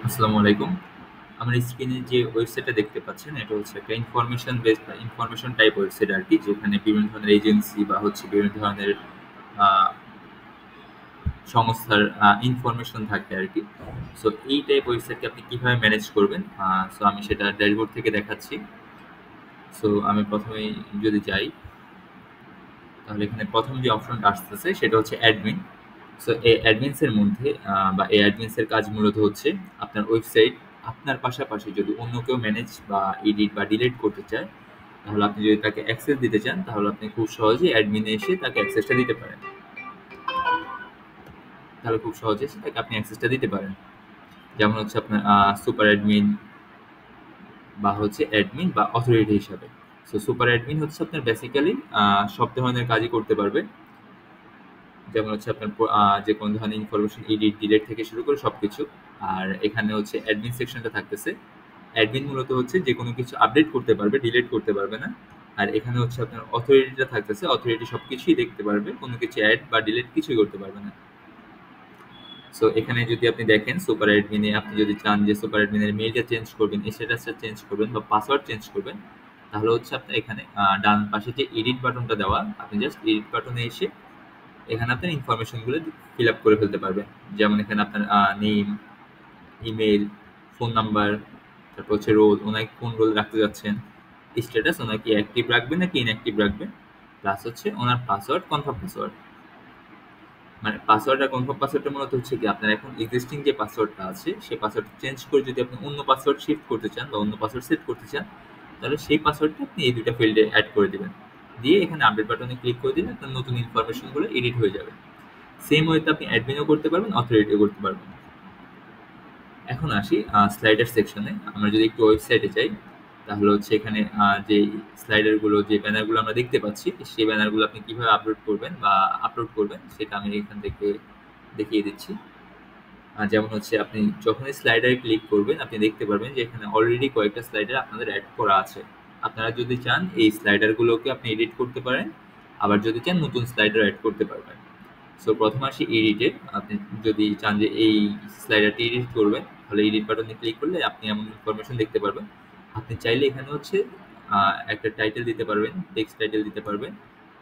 আসসালামু আলাইকুম। আমার স্ক্রিনে যে ওয়েবসাইটটা দেখতে পাচ্ছেন, এটা হচ্ছে একটা ইনফরমেশন বেসড বা ইনফরমেশন টাইপ ওয়েবসাইট আরকি। যেখানে বিভিন্ন ধরনের এজেন্সি বা হচ্ছে বিভিন্ন ধরনের আ সংস্থার ইনফরমেশন থাকে আরকি। সো এই টাইপ ওয়েবসাইটকে আপনি কিভাবে ম্যানেজ করবেন? সো আমি সেটা ড্যাশবোর্ড থেকে দেখাচ্ছি। সো আমি ১ম এই যদি যাই, তাহলে এখানে ১ম যে অপশনটা আসতেছে সেটা হচ্ছে অ্যাডমিন। সো এই অ্যাডমিনস এর মধ্যে বা এই অ্যাডমিনস এর কাজ মূলত হচ্ছে আপনার ওয়েবসাইট আপনার পাশাপাশি যদি অন্য কেউ ম্যানেজ বা এডিট বা ডিলিট করতে চায়, তাহলে আপনি যদি তাকে অ্যাক্সেস দিতে চান, তাহলে আপনি খুব সহজেই অ্যাডমিনে এসে তাকে অ্যাক্সেসটা দিতে পারেন। তাহলে খুব সহজে এসে তাকে আপনি অ্যাক্সেসটা দিতে পারেন। যেমন হচ্ছে আপনার সুপার অ্যাডমিন বা হচ্ছে অ্যাডমিন বা অথরিটি হিসাবে। সো সুপার অ্যাডমিন হচ্ছে আপনার বেসিক্যালি সব ধরনের কাজই করতে পারবে। যেমন হচ্ছে আপনার যেকোনো ধরনের ইনফরমেশন এডিট, ডিলিট থেকে শুরু করে সবকিছু। আর এখানে হচ্ছে অ্যাডমিন সেকশনটা থাকতেছে। অ্যাডমিন মূলত হচ্ছে যেকোনো কিছু আপডেট করতে পারবে, ডিলিট করতে পারবে না। আর এখানে হচ্ছে আপনার অথরিটিটা থাকতেছে। অথরিটি সবকিছুই দেখতে পারবে। কোনো কিছু এড বা ডিলিট কিছুই করতে পারবে না। সো এখানে যদি আপনি দেখেন সুপার অ্যাডমিনে আপনি যদি চান যে সুপার অ্যাডমিনের মেইলটা চেঞ্জ করবেন, স্ট্যাটাসটা চেঞ্জ করবেন বা পাসওয়ার্ড চেঞ্জ করবেন, তাহলে হচ্ছে আপনার এখানে ডান পাশে যে এডিট বাটনটা দেওয়া, আপনি জাস্ট এডিট বাটনে এসে এখানে আপনার ইনফরমেশনগুলো ফিল আপ করে ফেলতে পারবেন। যেমন এখানে আপনার নেম, ইমেইল, ফোন নাম্বার, তারপর হচ্ছে রোল, ওনাকে কোন রোল রাখতে যাচ্ছেন, স্ট্যাটাস ওনাকে অ্যাক্টিভ রাখবেন নাকি ইনঅ্যাক্টিভ রাখবেন, প্লাস হচ্ছে ওনার পাসওয়ার্ড, কনফার্ম পাসওয়ার্ড। মানে পাসওয়ার্ড আর কনফার্ম পাসওয়ার্ডটা মূলত হচ্ছে কি আপনার এখন এক্সিস্টিং যে পাসওয়ার্ডটা আছে, সেই পাসওয়ার্ড চেঞ্জ করে যদি আপনি অন্য পাসওয়ার্ড শিফট করতে চান বা অন্য পাসওয়ার্ড সেট করতে চান, তাহলে সেই পাসওয়ার্ডটা আপনি এই ২ টা ফিল্ডে এড করে দিবেন। দিয়ে এখানে আপডেট বাটনে ক্লিক করে দিলে আপনার নতুন ইনফরমেশনগুলো এডিট হয়ে যাবে। সেম ওয়েতে আপনি অ্যাডমিনও করতে পারবেন, অথরিটিও করতে পারবেন। এখন আসি স্লাইডার সেকশনে। আমরা যদি একটু ওয়েবসাইটে যাই, তাহলে হচ্ছে এখানে যে স্লাইডারগুলো, যে ব্যানারগুলো আমরা দেখতে পাচ্ছি, সেই ব্যানারগুলো আপনি কিভাবে আপলোড করবেন বা আপলোড করবেন, সেটা আমি এখান থেকে দেখিয়ে দিচ্ছি। যেমন হচ্ছে আপনি যখনই স্লাইডারে ক্লিক করবেন, আপনি দেখতে পারবেন যে এখানে অলরেডি কয়েকটা স্লাইডার আপনাদের এড করা আছে। আপনারা যদি চান এই স্লাইডারগুলোকে আপনি এডিট করতে পারেন, আবার যদি চান নতুন স্লাইডার এড করতে পারবেন। সো ১ম আসি এডিটে। আপনি যদি চান যে এই স্লাইডারটি এডিট করবেন, তাহলে এডিট বাটনে ক্লিক করলে আপনি এমন ইনফরমেশন দেখতে পারবেন। আপনি চাইলে এখানে হচ্ছে একটা টাইটেল দিতে পারবেন, টেক্সট টাইটেল দিতে পারবেন,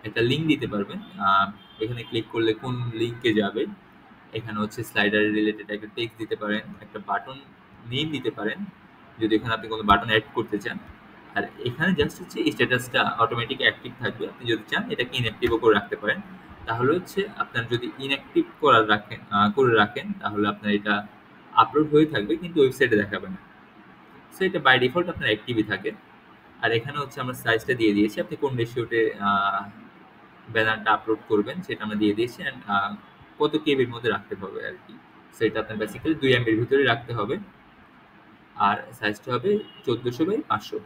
একটা লিঙ্ক দিতে পারবেন। আ এখানে ক্লিক করলে কোন লিঙ্কে যাবে, এখানে হচ্ছে স্লাইডার রিলেটেড একটা টেক্সট দিতে পারেন, একটা বাটন নেম দিতে পারেন, যদি এখানে আপনি কোনো বাটন এড করতে চান। আর এখানে জাস্ট হচ্ছে স্ট্যাটাসটা অটোমেটিক অ্যাক্টিভ থাকবে। আপনি যদি চান এটাকে ইনঅ্যাক্টিভও করে রাখতে পারেন। তাহলে হচ্ছে আপনার যদি ইনঅ্যাক্টিভ করে রাখেন, তাহলে আপনার এটা আপলোড হয়ে থাকবে কিন্তু ওয়েবসাইটে দেখাবে না। সো এটা বাই ডিফল্ট আপনার অ্যাক্টিভই থাকে। আর এখানে হচ্ছে আমরা সাইজটা দিয়ে দিয়েছি। আপনি কোন রেশিওতে ব্যানারটা আপলোড করবেন সেটা আমরা দিয়ে দিয়েছি। অ্যান্ড কত কেবির মধ্যে রাখতে হবে আরকি। সো এটা আপনার বেসিক্যালি ২ এমবির ভিতরে রাখতে হবে। আর সাইজটা হবে ১৪০০ বাই ৫০০।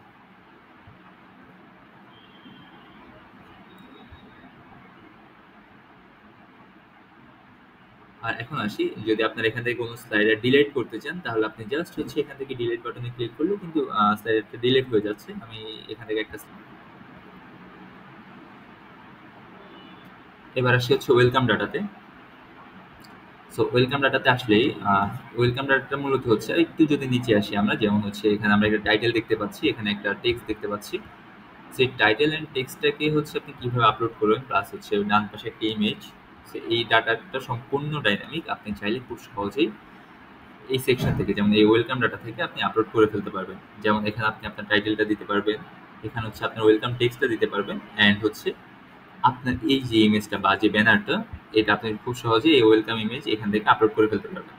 আর এখন আসি, যদি আপনার এখান থেকে কোনো স্লাইডার ডিলিট করতে চান, তাহলে আপনি জাস্ট হচ্ছে এখান থেকে ডিলিট বাটনে ক্লিক করলে কিন্তু স্লাইডারটা ডিলিট হয়ে যাচ্ছে। আমি এখান থেকে একটা এবার আসি হচ্ছে ওয়েলকাম ডাটাতে। সো ওয়েলকাম ডাটাতে আসলেই ওয়েলকাম ডাটাটা মূলত হচ্ছে একটু যদি নিচে আসি আমরা, যেমন হচ্ছে এখানে আমরা একটা টাইটেল দেখতে পাচ্ছি, এখানে একটা টেক্সট দেখতে পাচ্ছি। সেই টাইটেল অ্যান্ড টেক্সটটাকে হচ্ছে আপনি কিভাবে আপলোড করবেন, প্লাস হচ্ছে ডান পাশে একটা ইমেজ। সো এই ডাটাটা সম্পূর্ণ ডাইনামিক। আপনি চাইলে খুব সহজেই এই সেকশন থেকে, যেমন এই ওয়েলকাম ডাটা থেকে আপনি আপলোড করে ফেলতে পারবেন। যেমন এখানে আপনি আপনার টাইটেলটা দিতে পারবেন, এখানে হচ্ছে আপনার ওয়েলকাম টেক্সটটা দিতে পারবেন, অ্যান্ড হচ্ছে আপনার এই যে ইমেজটা বা যে ব্যানারটা, এটা আপনি খুব সহজেই এই ওয়েলকাম ইমেজ এখান থেকে আপলোড করে ফেলতে পারবেন।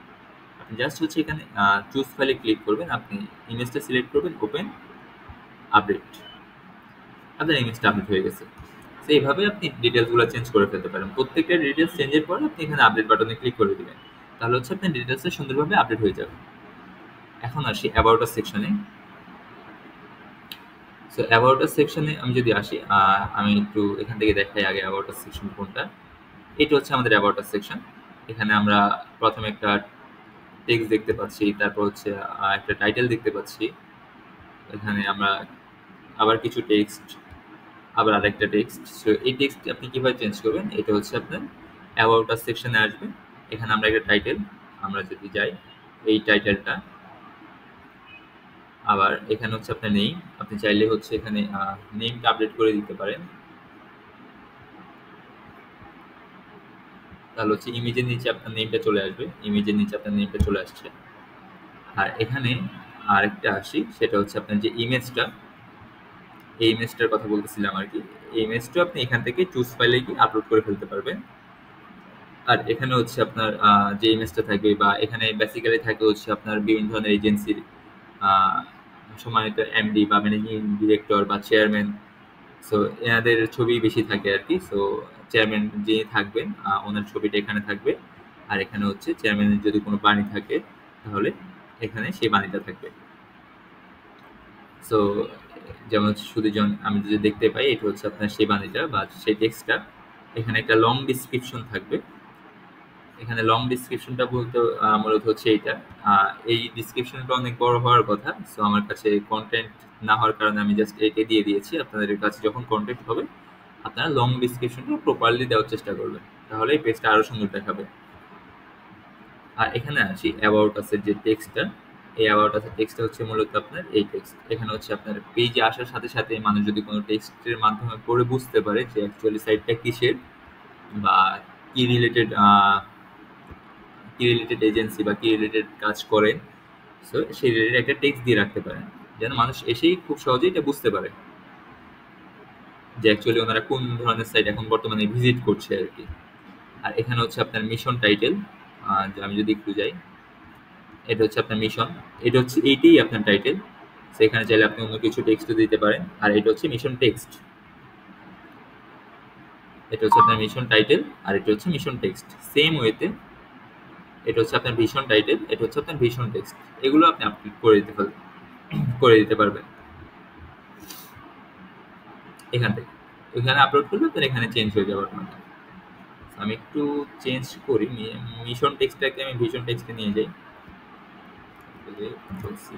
আপনি জাস্ট হচ্ছে এখানে চুজ ফাইলে ক্লিক করবেন, আপনি ইমেজটা সিলেক্ট করবেন, ওপেন, আপডেট। আপনার ইমেজটা আপডেট হয়ে গেছে। তো এইভাবে আপনি ডিটেলসগুলো চেঞ্জ করে ফেলতে পারেন। প্রত্যেকটা ডিটেলস চেঞ্জের পরে আপনি এখানে আপডেট বাটনে ক্লিক করে দিবেন। তাহলে হচ্ছে আপনার ডিটেলসটা সুন্দরভাবে আপডেট হয়ে যাবে। এখন আসি অ্যাবাউট আস সেকশনে। সো অ্যাবাউট আস সেকশনে আমি যদি আসি, আমি একটু এখান থেকে দেখাই আগে অ্যাবাউট আস সেকশন কোনটা। এটা হচ্ছে আমাদের অ্যাবাউট আস সেকশন। এখানে আমরা ১ম এ একটা টেক্সট দেখতে পাচ্ছি, তারপর হচ্ছে একটা টাইটেল দেখতে পাচ্ছি। এখানে আমরা আবার কিছু টেক্সট, আবার আরেকটা টেক্সট। সো এই টেক্সট আপনি কিভাবে চেঞ্জ করবেন? এটা হচ্ছে আপনার অ্যাবাউট আস সেকশনে আসবে। এখানে আমরা একটা টাইটেল, আমরা যদি যাই, এই টাইটেলটা। আবার এখানে হচ্ছে আপনার নেম, আপনি চাইলে হচ্ছে এখানে নেমটা আপডেট করে দিতে পারেন। তাহলে হচ্ছে ইমেজের নিচে আপনার নেমটা চলে আসবে, ইমেজের নিচে আপনার নেমটা চলে আসছে। আর এখানে আরেকটা আসি, সেটা হচ্ছে আপনার যে ইমেজটা, এই ইমেজটার কথা বলতেছিলাম আর কি। এই ইমেজটা আপনি এখান থেকে চুজ ফাইলে গিয়ে আপলোড করে ফেলতে পারবেন। আর এখানে হচ্ছে আপনার যে ইমেজটা থাকবে, বা এখানে বেসিক্যালি থাকে হচ্ছে আপনার বিভিন্ন ধরনের এজেন্সির সম্মানিত এমডি বা ম্যানেজিং ডিরেক্টর বা চেয়ারম্যান, সো এনাদের ছবি বেশি থাকে আর কি। সো চেয়ারম্যান যিনি থাকবেন ওনার ছবিটা এখানে থাকবে। আর এখানে হচ্ছে চেয়ারম্যানের যদি কোনো বাণী থাকে তাহলে এখানে সেই বাণীটা থাকবে। সো যেমন হচ্ছে সুদীজন আমি যদি দেখতে পাই, এটা হচ্ছে আপনার সেই বাণীটা বা সেই টেক্সটটা। এখানে একটা লং ডিসক্রিপশন থাকবে। এখানে লং ডিসক্রিপশনটা বলতে মূলত হচ্ছে এইটা। এই ডিসক্রিপশনটা অনেক বড় হওয়ার কথা, সো আমার কাছে কন্টেন্ট না হওয়ার কারণে আমি জাস্ট একে দিয়ে দিয়েছি। আপনাদের কাছে যখন কন্টেন্ট হবে আপনারা লং ডিসক্রিপশনটা প্রপারলি দেওয়ার চেষ্টা করবেন, তাহলে এই পেজটা আরো সুন্দর দেখাবে। আর এখানে আসি অ্যাবাউট আসের যে টেক্সটটা, এই অ্যাবাউট আসের টেক্সটটা হচ্ছে মূলত আপনার এই টেক্সট। এখানে হচ্ছে আপনার পেজে আসার সাথে সাথে মানুষ যদি কোনো টেক্সটের মাধ্যমে পড়ে বুঝতে পারে যে অ্যাকচুয়ালি সাইটটা কিসের বা কি রিলেটেড, কি রিলেটেড এজেন্সি বা কি রিলেটেড কাজ করেন, সো সেই রিলেটেড একটা টেক্সট দিয়ে রাখতে পারেন, যেন মানুষ এসেই খুব সহজেই এটা বুঝতে পারে যে অ্যাকচুয়ালি ওনারা কোন ধরনের সাইট এখন বর্তমানে ভিজিট করছে আর কি। আর এখানে হচ্ছে আপনার মিশন টাইটেল, আমি যদি একটু যাই, এটা হচ্ছে আপনার মিশন, এটা হচ্ছে এইটাই আপনার টাইটেল। সেখানে চাইলে আপনি অন্য কিছু টেক্সটও দিতে পারেন। আর এটা হচ্ছে মিশন টেক্সট, এটা হচ্ছে আপনার মিশন টাইটেল, আর এটা হচ্ছে মিশন টেক্সট। সেম ওয়েতে এটা হচ্ছে আপনার ভীষণ টাইটেল, এটা হচ্ছে আপনার ভীষণ টেক্সট। এগুলো আপনি আপলোড করে দিতে পারবেন এখান থেকে। এখানে আপলোড করলে আপনার এখানে চেঞ্জ হয়ে যাবে আপনার। আমি একটু চেঞ্জ করি, মিশন টেক্সটটাকে আমি ভীষণ টেক্সটে নিয়ে যাই। বলছি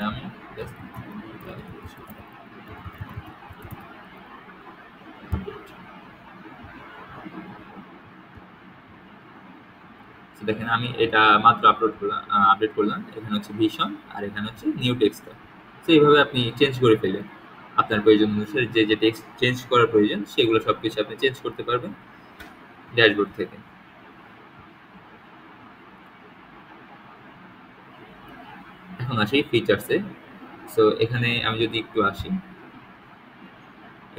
আমি just তো দেখেন আমি এটা মাত্র আপডেট করলাম। এখানে হচ্ছে ভীষণ, আর এখানে হচ্ছে নিউ টেক্সটটা। তো এইভাবে আপনি চেঞ্জ করে ফেললেন আপনার প্রয়োজন অনুসারে, যে যে টেক্সট চেঞ্জ করার প্রয়োজন সেগুলো সবকিছু আপনি চেঞ্জ করতে পারবেন ড্যাশবোর্ড থেকে। এখন আসি ফিচার্সে। সো এখানে আমি যদি একটু আসি,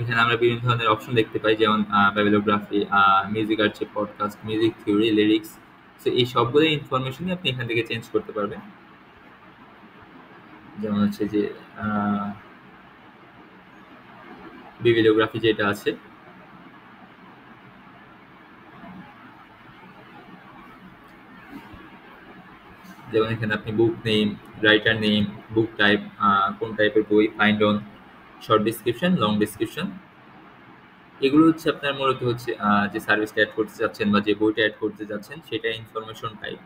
এখানে আমরা বিভিন্ন ধরনের অপশন দেখতে পাই, যেমন ব্যাবিলোগ্রাফি, মিউজিক আর্টে, podcast, music theory, lyrics. So এই সবগুলো ইনফরমেশনই আপনি এখান থেকে চেঞ্জ করতে পারবেন। যেমন হচ্ছে যে বিবিলিওগ্রাফি যেটা আছে, যেমন এখানে আপনি বুক নেম, রাইটার নেম, বুক টাইপ, কোন টাইপের বই, find on, short description, long description. এগুলো হচ্ছে আপনার মূলত হচ্ছে যে সার্ভিসটা অ্যাড করতে যাচ্ছেন বা যে বইটা অ্যাড করতে যাচ্ছেন সেটা ইনফরমেশন টাইপ,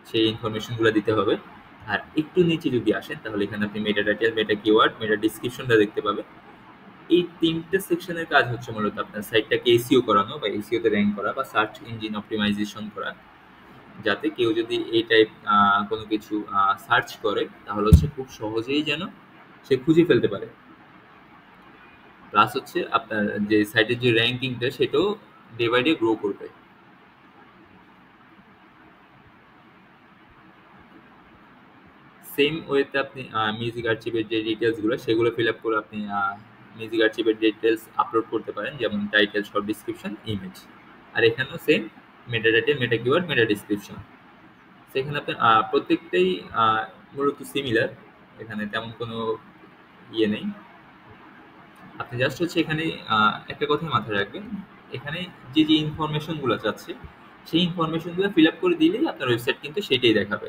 সেই ইনফরমেশনগুলো দিতে হবে। আর একটু নিচে যদি আসেন তাহলে এখানে আপনি মেটা টাইটেল, মেটা কিওয়ার্ড, মেটা ডিসক্রিপশনটা দেখতে পাবেন। এই তিনটে সেকশনের কাজ হচ্ছে মূলত আপনার সাইটটাকে এসইও করানো বা এসইওতে র্যাঙ্ক করা বা সার্চ ইঞ্জিন অপটিমাইজেশন করা, যাতে কেউ যদি এই টাইপ কোনো কিছু সার্চ করে তাহলে হচ্ছে খুব সহজেই যেন সে খুঁজে ফেলতে পারে। প্লাস হচ্ছে আপনার যে সাইটের যে র্যাঙ্কিংটা সেটাও ডে বাই ডে গ্রো করবে। সেম ওয়েতে আপনি মিউজিক আর্চিভের যে ডিটেলসগুলো সেগুলো ফিল আপ করে আপনি মিউজিক আর্চিভের ডিটেলস আপলোড করতে পারেন, যেমন টাইটেল, শর্ট ডিসক্রিপশন, ইমেজ। আর এখানেও সেম মেটা টাইটেল, মেটা কিওয়ার্ড, মেটা ডিসক্রিপশন। সেখানে আপনার প্রত্যেকটাই মূলত সিমিলার, এখানে তেমন কোনো ইয়ে নেই। আপনি জাস্ট হচ্ছে এখানে একটা কথাই মাথায় রাখবেন, এখানে যে যে ইনফরমেশনগুলো চাচ্ছে সেই ইনফরমেশনগুলো ফিল আপ করে দিলেই আপনার ওয়েবসাইট কিন্তু সেটাই দেখাবে।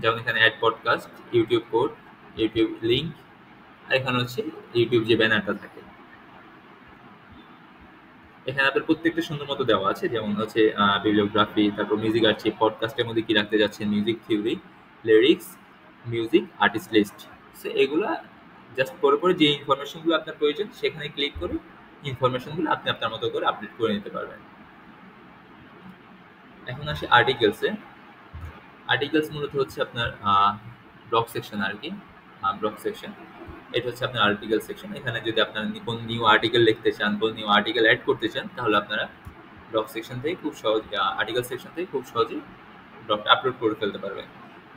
যেমন এখানে add podcast, YouTube code, YouTube link, আর এখানে হচ্ছে ইউটিউব যে ব্যানারটা থাকে। এখানে আপনার প্রত্যেকটা সুন্দর মতো দেওয়া আছে, যেমন হচ্ছে বিbliography, তারপর মিউজিক আর্চিভ, পডকাস্টের মধ্যে কি রাখতে যাচ্ছেন, music theory, lyrics, music, artist list. So এগুলা জাস্ট পরে পরে যে ইনফরমেশনগুলো আপনার প্রয়োজন সেখানে ক্লিক করে ইনফরমেশনগুলো আপনি আপনার মতো করে আপডেট করে নিতে পারবেন। এখন আসি আর্টিকেলসে। আর্টিকেলস মূলত হচ্ছে আপনার ব্লক সেকশন আর কি। ব্লক সেকশন এটা হচ্ছে আপনার আর্টিকেল সেকশন। এখানে যদি আপনারা কোন নিউ আর্টিকেল লিখতে চান, কোন নিউ আর্টিকেল অ্যাড করতে চান, তাহলে আপনারা ব্লক সেকশন থেকে খুব সহজ আর্টিকেল সেকশন থেকে খুব সহজেই ব্লগটা আপলোড করে ফেলতে পারবেন।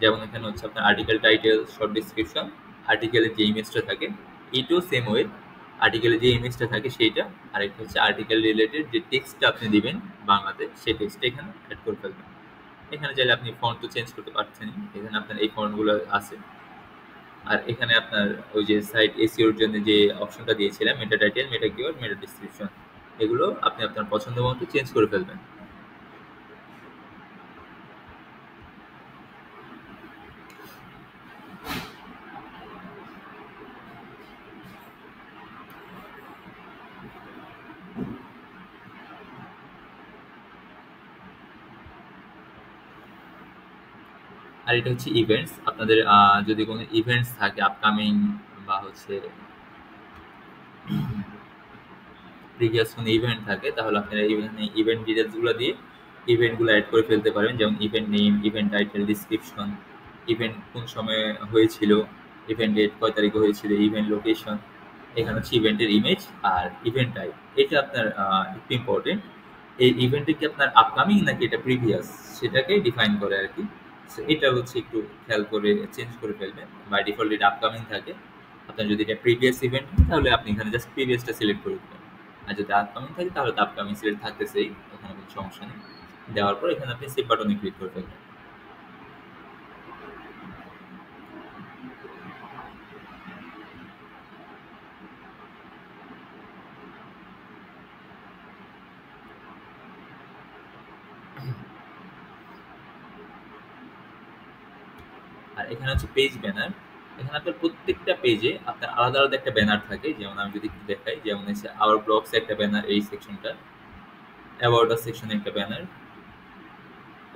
যেমন এখানে হচ্ছে আপনার আর্টিকেল টাইটেল, শর্ট ডিসক্রিপশন, আর্টিকেলের যে ইমেজটা থাকে এইটাও সেম ওয়ে, আর্টিকেলের যে ইমেজটা থাকে সেইটা, আর একটা হচ্ছে আর্টিকেল রিলেটেড যে টেক্সটটা আপনি দিবেন বাংলাতে, সেই টেক্সটটা এখানে অ্যাড করে ফেলবেন। এখানে চাইলে আপনি ফন্ট তো চেঞ্জ করতে পারছেন, এখানে আপনার এই ফন্টগুলো আছে। আর এখানে আপনার ওই যে সাইট এসইওর জন্য যে অপশনটা দিয়েছিলাম, মেটা টাইটেল, মেটা কিওয়ার্ড, মেটা ডিসক্রিপশন, এগুলো আপনি আপনার পছন্দ মতো চেঞ্জ করে ফেলবেন। আর এটা হচ্ছে ইভেন্টস। আপনাদের যদি কোনো ইভেন্টস থাকে আপকামিং বা হচ্ছে প্রিভিয়াস কোনো ইভেন্ট থাকে, তাহলে আপনারা এখানে ইভেন্ট ডিটেলসগুলো দিয়ে ইভেন্টগুলো অ্যাড করে ফেলতে পারেন। যেমন event name, event title, description, event কোন সময়ে হয়েছিল, ইভেন্ট ডেট কয় তারিখে হয়েছিল, ইভেন্ট লোকেশন, এখানে হচ্ছে ইভেন্টের ইমেজ আর ইভেন্ট টাইপ। এটা আপনার একটু ইম্পর্টেন্ট। এই ইভেন্টটা কি আপনার আপকামিং নাকি এটা প্রিভিয়াস, সেটাকে ডিফাইন করে আর কি। সো এটা হচ্ছে একটু খেয়াল করে চেঞ্জ করে ফেলবেন। বাই ডিফল্ট এটা আপকামিং থাকে। আপনার যদি এটা প্রিভিয়াস ইভেন্ট হয় তাহলে আপনি এখানে জাস্ট প্রিভিয়াসটা সিলেক্ট করে দেবেন। আর যদি আপকামিং থাকে তাহলে তো আপকামিং সিলেক্ট থাকতেছেই, এখানে কোনো সমস্যা নেই। দেওয়ার পর এখানে আপনি সেভ বাটনে ক্লিক করে ফেলবেন। আর এখানে হচ্ছে পেজ ব্যানার। এখানে আপনার প্রত্যেকটা পেজে আপনার আলাদা আলাদা একটা ব্যানার থাকে। যেমন আমি যদি একটু দেখাই, যেমন হচ্ছে আওয়ার ব্লগস একটা ব্যানার এই সেকশনটা, অ্যাবাউট আস সেকশনে একটা ব্যানার,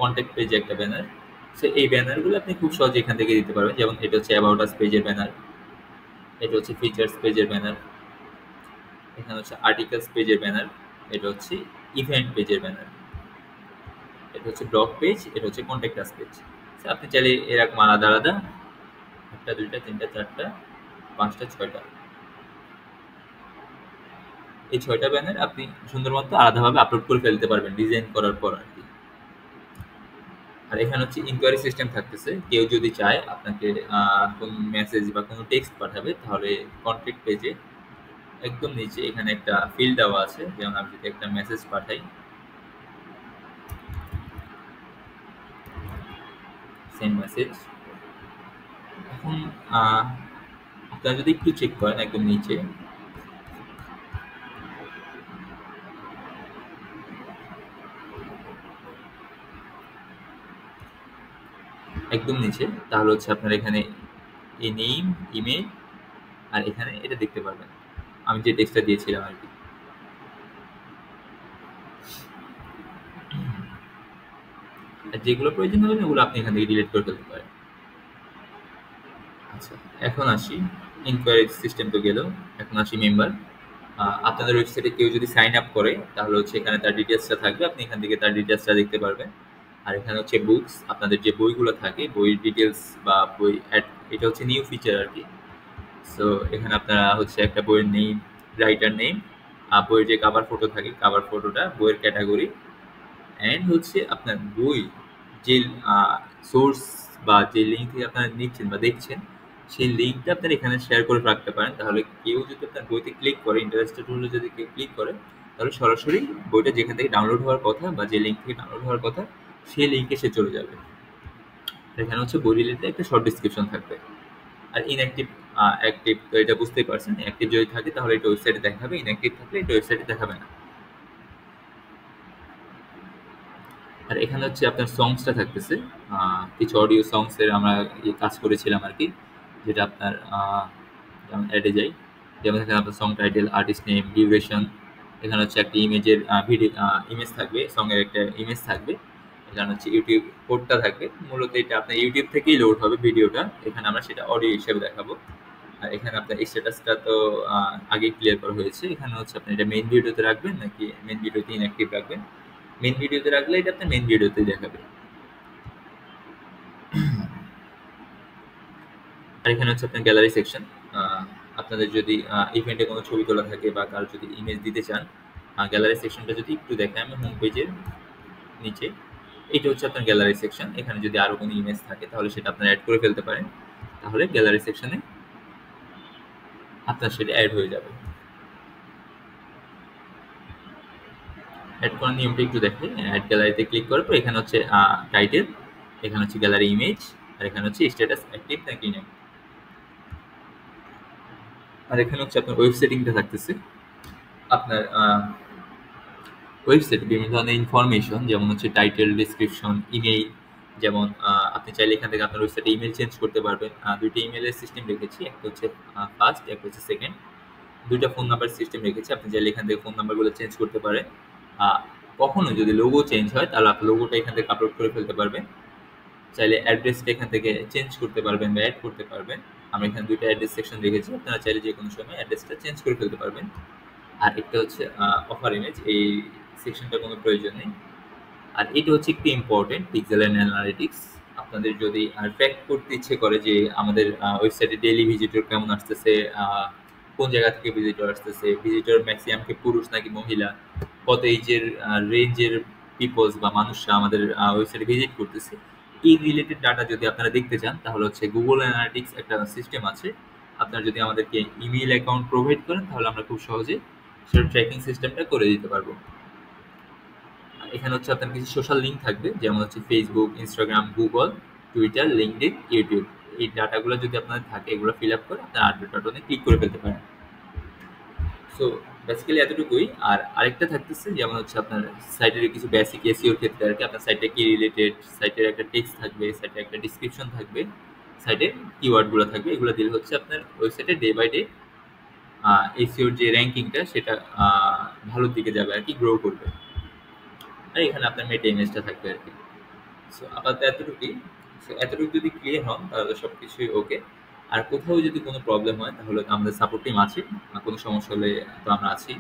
কন্ট্যাক্ট পেজে একটা ব্যানার। সো এই ব্যানারগুলো আপনি খুব সহজে এখান থেকে দিতে পারবেন। যেমন এটা হচ্ছে অ্যাবাউট আস পেজের ব্যানার, এটা হচ্ছে ফিচার্স পেজের ব্যানার, এখানে হচ্ছে আর্টিকেলস পেজের ব্যানার, এটা হচ্ছে ইভেন্ট পেজের ব্যানার, এটা হচ্ছে ব্লগ পেজ, এটা হচ্ছে কন্ট্যাক্ট আস পেজ। আপনি চাইলে এরকম আলাদা আলাদা একটা, দুইটা, তিনটা, চারটা, পাঁচটা, ছয়টা, এই ছয়টা ব্যানার আপনি সুন্দর মতো আলাদাভাবে আপলোড করে ফেলতে পারবেন ডিজাইন করার পর আর কি। আর এখানে হচ্ছে ইনকোয়ারি সিস্টেম থাকতেছে। কেউ যদি চায় আপনাকে কোন মেসেজ বা কোনো টেক্সট পাঠাবে, তাহলে কন্ট্যাক্ট পেজে একদম নিচে এখানে একটা ফিল্ড দেওয়া আছে। যেমন আমি যদি একটা মেসেজ পাঠাই, সেন্ড মেসেজ, এখন আপনারা যদি একটু চেক করেন একদম নিচে, একদম নিচে, তাহলে হচ্ছে আপনার এখানে এই নেম, ইমেল, আর এখানে এটা দেখতে পারবেন আমি যে টেক্সটটা দিয়েছিলাম আর কি। আর যেগুলো প্রয়োজন হবে না ওগুলো আপনি এখান থেকে ডিলিট করে ফেলতে পারেন। আচ্ছা, এখন আসি, ইনকোয়ারি সিস্টেম তো গেল, এখন আসি মেম্বার। আপনাদের ওয়েবসাইটে কেউ যদি সাইন আপ করে তাহলে হচ্ছে এখানে তার ডিটেলসটা থাকবে, আপনি এখান থেকে তার ডিটেলসটা দেখতে পারবেন। আর এখানে হচ্ছে বুকস, আপনাদের যে বইগুলো থাকে বইয়ের ডিটেলস বা বই অ্যাড, এটা হচ্ছে নিউ ফিচার আর কি। সো এখানে আপনারা হচ্ছে একটা বইয়ের নেম, রাইটার নেম, বইয়ের যে কাভার ফটো থাকে কাভার ফটোটা, বইয়ের ক্যাটাগরি, অ্যান্ড হচ্ছে আপনার বই যে সোর্স বা যে লিঙ্ক থেকে আপনারা নিচ্ছেন বা দেখছেন, সেই লিঙ্কটা আপনারা এখানে শেয়ার করে রাখতে পারেন। তাহলে কেউ যদি আপনার বইতে ক্লিক করে, ইন্টারেস্টেড হলে যদি কেউ ক্লিক করে, তাহলে সরাসরি বইটা যেখান থেকে ডাউনলোড হওয়ার কথা বা যে লিঙ্ক থেকে ডাউনলোড হওয়ার কথা সেই লিঙ্কে সে চলে যাবে। এখানে হচ্ছে বই রিলেটেড একটা শর্ট ডিসক্রিপশন থাকবে। আর ইনঅ্যাক্টিভ, অ্যাক্টিভ তো এটা বুঝতেই পারছেন। অ্যাক্টিভ যদি থাকে তাহলে এটা ওয়েবসাইটে দেখাবে, ইনঅ্যাক্টিভ থাকলে এটা ওয়েবসাইটে দেখাবে না। আর এখানে হচ্ছে আপনার সংসটা থাকতেছে, কিছু অডিও সংসের আমরা কাজ করেছিলাম আর কি, যেটা আপনার যেমন অ্যাডে যাই, যেমন এখানে আপনার song title, artist name, duration, এখানে হচ্ছে একটা ইমেজের ভিডিও ইমেজ থাকবে, সঙ্গের একটা ইমেজ থাকবে, এখানে হচ্ছে ইউটিউব কোডটা থাকবে। মূলত এটা আপনার ইউটিউব থেকেই লোড হবে ভিডিওটা, এখানে আমরা সেটা অডিও হিসেবে দেখাবো। আর এখানে আপনার স্ট্যাটাসটা তো আগে ক্লিয়ার করা হয়েছে। এখানে হচ্ছে আপনি এটা মেইন ভিডিওতে রাখবেন নাকি মেইন ভিডিওতে ইনঅ্যাক্টিভ রাখবেন। মেইন ভিডিওতে রাখলে এটা আপনার মেইন ভিডিওতেই দেখাবে। আর এখানে হচ্ছে আপনার গ্যালারি সেকশন। আপনাদের যদি ইভেন্টে কোনো ছবি তোলা থাকে বা কারো যদি ইমেজ দিতে চান, গ্যালারি সেকশনটা যদি একটু দেখায় আমি হোম পেজের নিচে, এটা হচ্ছে আপনার গ্যালারি সেকশন। এখানে যদি আরো কোনো ইমেজ থাকে তাহলে সেটা আপনারা অ্যাড করে ফেলতে পারেন, তাহলে গ্যালারি সেকশনে আপনার সেটা অ্যাড হয়ে যাবে। অ্যাড করার নিয়মটা একটু দেখেন। অ্যাড গ্যালারিতে ক্লিক করার পর এখানে হচ্ছে টাইটেল, এখানে হচ্ছে গ্যালারি ইমেজ, আর এখানে হচ্ছে স্ট্যাটাস অ্যাক্টিভ নাকি নেই। আর এখানে হচ্ছে আপনার ওয়েব সেটিংটা থাকতেছে। আপনার ওয়েবসাইটে বিভিন্ন ধরনের ইনফরমেশন, যেমন হচ্ছে টাইটেল, ডেসক্রিপশন, ইমেইল। যেমন আপনি চাইলে এখান থেকে আপনার ওয়েবসাইটে ইমেল চেঞ্জ করতে পারবেন। দুইটা ইমেলের সিস্টেম রেখেছি, একটা হচ্ছে ফার্স্ট, একটা হচ্ছে সেকেন্ড। দুইটা ফোন নাম্বার সিস্টেম রেখেছি, আপনি চাইলে এখান থেকে ফোন নাম্বারগুলো চেঞ্জ করতে পারেন। কখনো যদি লোগো চেঞ্জ হয় তাহলে আপনি লোগোটা এখান থেকে আপলোড করে ফেলতে পারবেন। চাইলে অ্যাড্রেসটা এখান থেকে চেঞ্জ করতে পারবেন বা অ্যাড করতে পারবেন। আমরা এখানে দুইটা অ্যাড্রেস সেকশন রেখেছি, আপনারা চাইলে যে কোনো সময় অ্যাড্রেসটা চেঞ্জ করে ফেলতে পারবেন। আর একটা হচ্ছে অফার ইমেজ, এই সেকশনটা কোনো প্রয়োজন নেই। আর এটা হচ্ছে একটু ইম্পর্টেন্ট, পিক্সেল অ্যানালিটিক্স। আপনাদের যদি ট্র্যাক করতে ইচ্ছে করে যে আমাদের ওয়েবসাইটে ডেইলি ভিজিটর কেমন আসতেছে, কোন জায়গা থেকে ভিজিটর আসতেছে, ভিজিটর ম্যাক্সিমাম কি পুরুষ নাকি মহিলা, কত এইজের রেঞ্জের পিপলস বা মানুষরা আমাদের ওয়েবসাইটে ভিজিট করতেছে, এই রিলেটেড ডাটা যদি আপনারা দেখতে চান তাহলে হচ্ছে গুগল অ্যানালিটিক্স একটা সিস্টেম আছে। আপনারা যদি আমাদেরকে ইমেইল অ্যাকাউন্ট প্রোভাইড করেন তাহলে আমরা খুব সহজে সেটা ট্র্যাকিং সিস্টেমটা করে দিতে পারবো। এখানে হচ্ছে আপনার কিছু সোশ্যাল লিঙ্ক থাকবে, যেমন হচ্ছে Facebook, Instagram, Google, Twitter, LinkedIn, YouTube. এই ডাটাগুলো যদি আপনাদের থাকে এগুলো ফিল আপ করে আপনার আপডেট বাটনে ক্লিক করে ফেলতে পারেন। সো বেসিক্যালি এতটুকুই। আর আরেকটা থাকতেছে যেমন হচ্ছে আপনার সাইটের কিছু বেসিক এসইওর ক্ষেত্রে আর কি, আপনার সাইটে কি রিলেটেড, সাইটের একটা টেক্সট থাকবে, সাইটের একটা ডিসক্রিপশন থাকবে, সাইটের কিওয়ার্ডগুলো থাকবে। এগুলো দিলে হচ্ছে আপনার ওয়েবসাইটে ডে বাই ডে এসইওর যে র্যাঙ্কিংটা সেটা ভালোর দিকে যাবে আর কি, গ্রো করবে। আর এখানে আপনার মেটা ইমেজটা থাকবে আর কি। সো আপাতত এতটুকুই। সো এতটুকু যদি ক্লিয়ার হন তাহলে সব কিছুই ওকে। আর কোথাও যদি কোনো প্রবলেম হয় তাহলে আমাদের সাপোর্ট টিম আছে, কোনো সমস্যা হলে তো আমরা আছি।